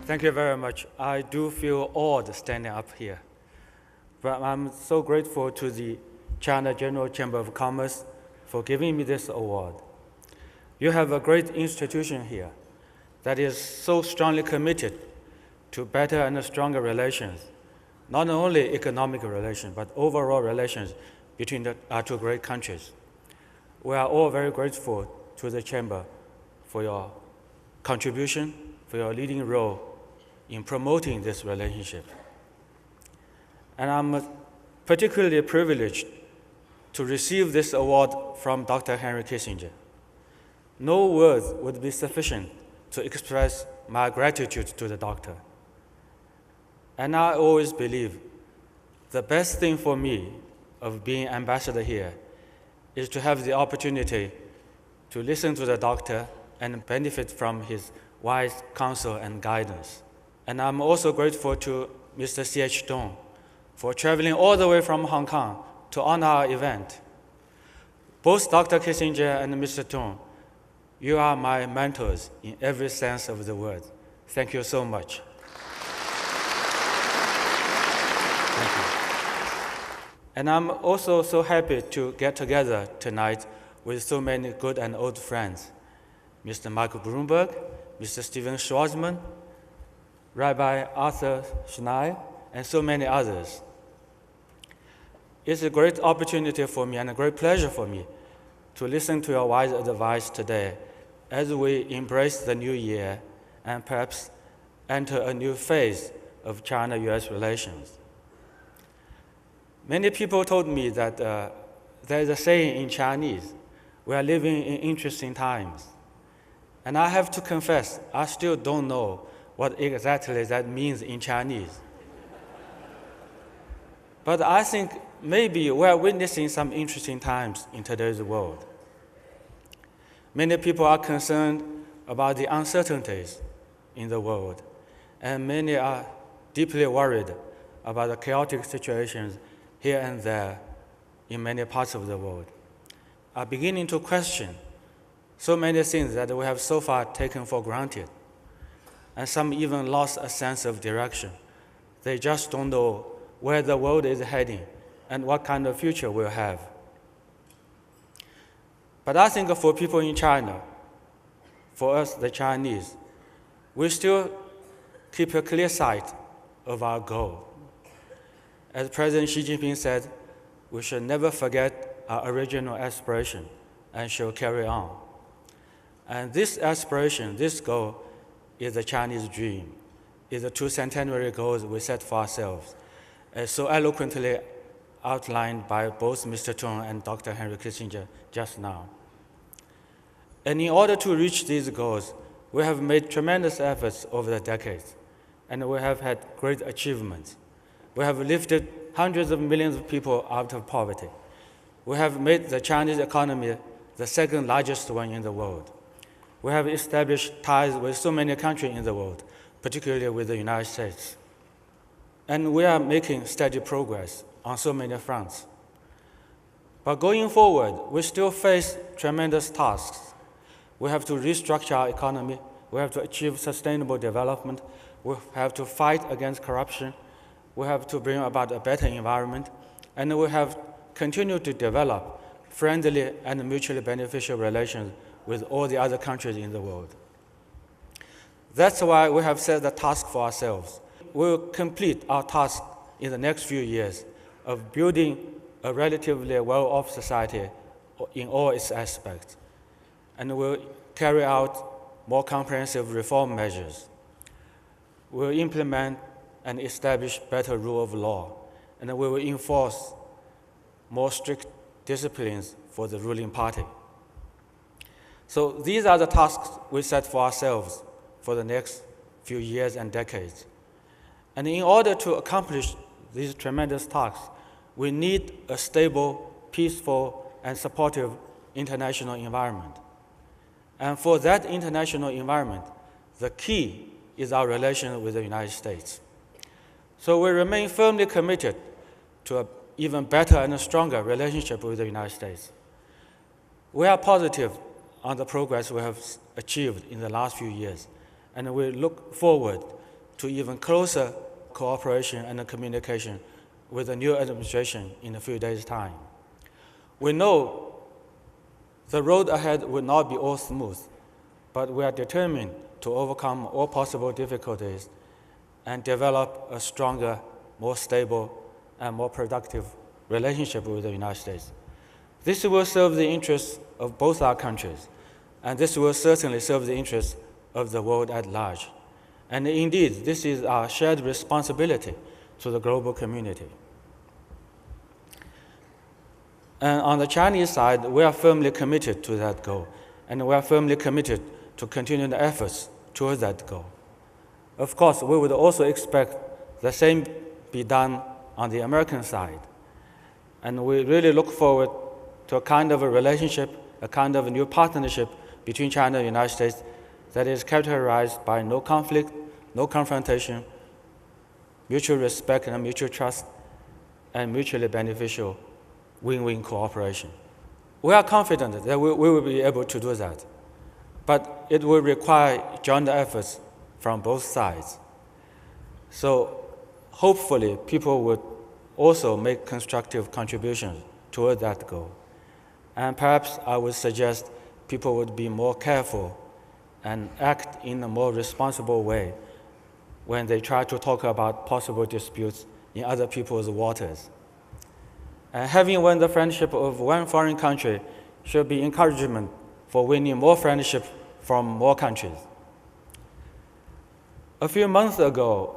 Thank you very much. I do feel awed standing up here. But I'm so grateful to the China General Chamber of Commerce for giving me this award. You have a great institution here that is so strongly committed to better and stronger relations, not only economic relations, but overall relations between our two great countries. We are all very grateful to the Chamber for your contribution, for your leading role in promoting this relationship. And I'm particularly privileged to receive this award from Dr. Henry Kissinger. No words would be sufficient to express my gratitude to the doctor. And I always believe the best thing for me of being ambassador here is to have the opportunity to listen to the doctor and benefit from his wise counsel and guidance. And I'm also grateful to Mr. C.H. Dong for traveling all the way from Hong Kong to honor our event. Both Dr. Kissinger and Mr. Dong, you are my mentors in every sense of the word. Thank you so much. Thank you. And I'm also so happy to get together tonight with so many good and old friends. Mr. Michael Bloomberg, Mr. Steven Schwarzman, Rabbi Arthur Schneier, and so many others. It's a great opportunity for me and a great pleasure for me to listen to your wise advice today as we embrace the new year and perhaps enter a new phase of China-US relations. Many people told me that there is a saying in Chinese, we are living in interesting times. And I have to confess, I still don't know what exactly that means in Chinese. But I think maybe we are witnessing some interesting times in today's world. Many people are concerned about the uncertainties in the world, and many are deeply worried about the chaotic situations here and there in many parts of the world, are beginning to question so many things that we have so far taken for granted, and some even lost a sense of direction. They just don't know where the world is heading and what kind of future we'll have. But I think for people in China, for us, the Chinese, we still keep a clear sight of our goal. As President Xi Jinping said, we should never forget our original aspiration and shall carry on. And this aspiration, this goal, is the Chinese dream, is the two centenary goals we set for ourselves, as so eloquently outlined by both Mr. Tong and Dr. Henry Kissinger just now. And in order to reach these goals, we have made tremendous efforts over the decades, and we have had great achievements. We have lifted hundreds of millions of people out of poverty. We have made the Chinese economy the second largest one in the world. We have established ties with so many countries in the world, particularly with the United States. And we are making steady progress on so many fronts. But going forward, we still face tremendous tasks. We have to restructure our economy. We have to achieve sustainable development. We have to fight against corruption. We have to bring about a better environment. And we have continued to develop friendly and mutually beneficial relations with all the other countries in the world. That's why we have set the task for ourselves. We will complete our task in the next few years of building a relatively well-off society in all its aspects. And we'll carry out more comprehensive reform measures. We'll implement and establish better rule of law, and we will enforce more strict disciplines for the ruling party. So these are the tasks we set for ourselves for the next few years and decades. And in order to accomplish these tremendous tasks, we need a stable, peaceful, and supportive international environment. And for that international environment, the key is our relation with the United States. So we remain firmly committed to an even better and stronger relationship with the United States. We are positive on the progress we have achieved in the last few years, and we look forward to even closer cooperation and communication with the new administration in a few days' time. We know the road ahead will not be all smooth, but we are determined to overcome all possible difficulties and develop a stronger, more stable, and more productive relationship with the United States. This will serve the interests of both our countries, and this will certainly serve the interests of the world at large. And indeed, this is our shared responsibility to the global community. And on the Chinese side, we are firmly committed to that goal, and we are firmly committed to continuing the efforts towards that goal. Of course, we would also expect the same be done on the American side. And we really look forward to a kind of a relationship, a kind of a new partnership between China and the United States that is characterized by no conflict, no confrontation, mutual respect and mutual trust, and mutually beneficial win-win cooperation. We are confident that we will be able to do that, but it will require joint efforts from both sides. So hopefully people would also make constructive contributions toward that goal. And perhaps I would suggest people would be more careful and act in a more responsible way when they try to talk about possible disputes in other people's waters. And having won the friendship of one foreign country should be encouragement for winning more friendship from more countries. A few months ago,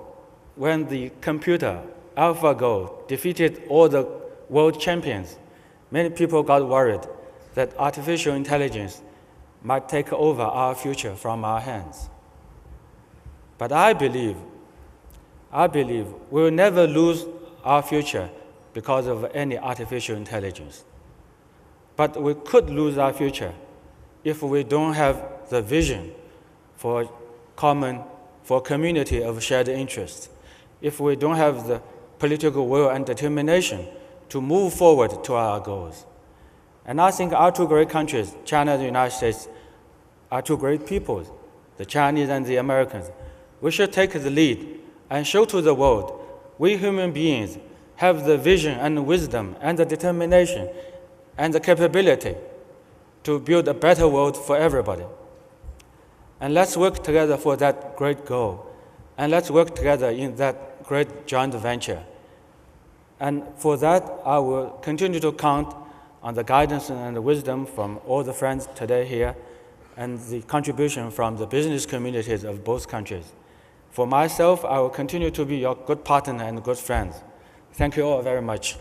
when the computer AlphaGo defeated all the world champions, many people got worried that artificial intelligence might take over our future from our hands. But I believe we will never lose our future because of any artificial intelligence. But we could lose our future if we don't have the vision for a community of shared interests, if we don't have the political will and determination to move forward to our goals. And I think our two great countries, China and the United States, are two great peoples, the Chinese and the Americans. We should take the lead and show to the world we human beings have the vision and wisdom and the determination and the capability to build a better world for everybody. And let's work together for that great goal. And let's work together in that great joint venture. And for that, I will continue to count on the guidance and the wisdom from all the friends today here and the contribution from the business communities of both countries. For myself, I will continue to be your good partner and good friend. Thank you all very much.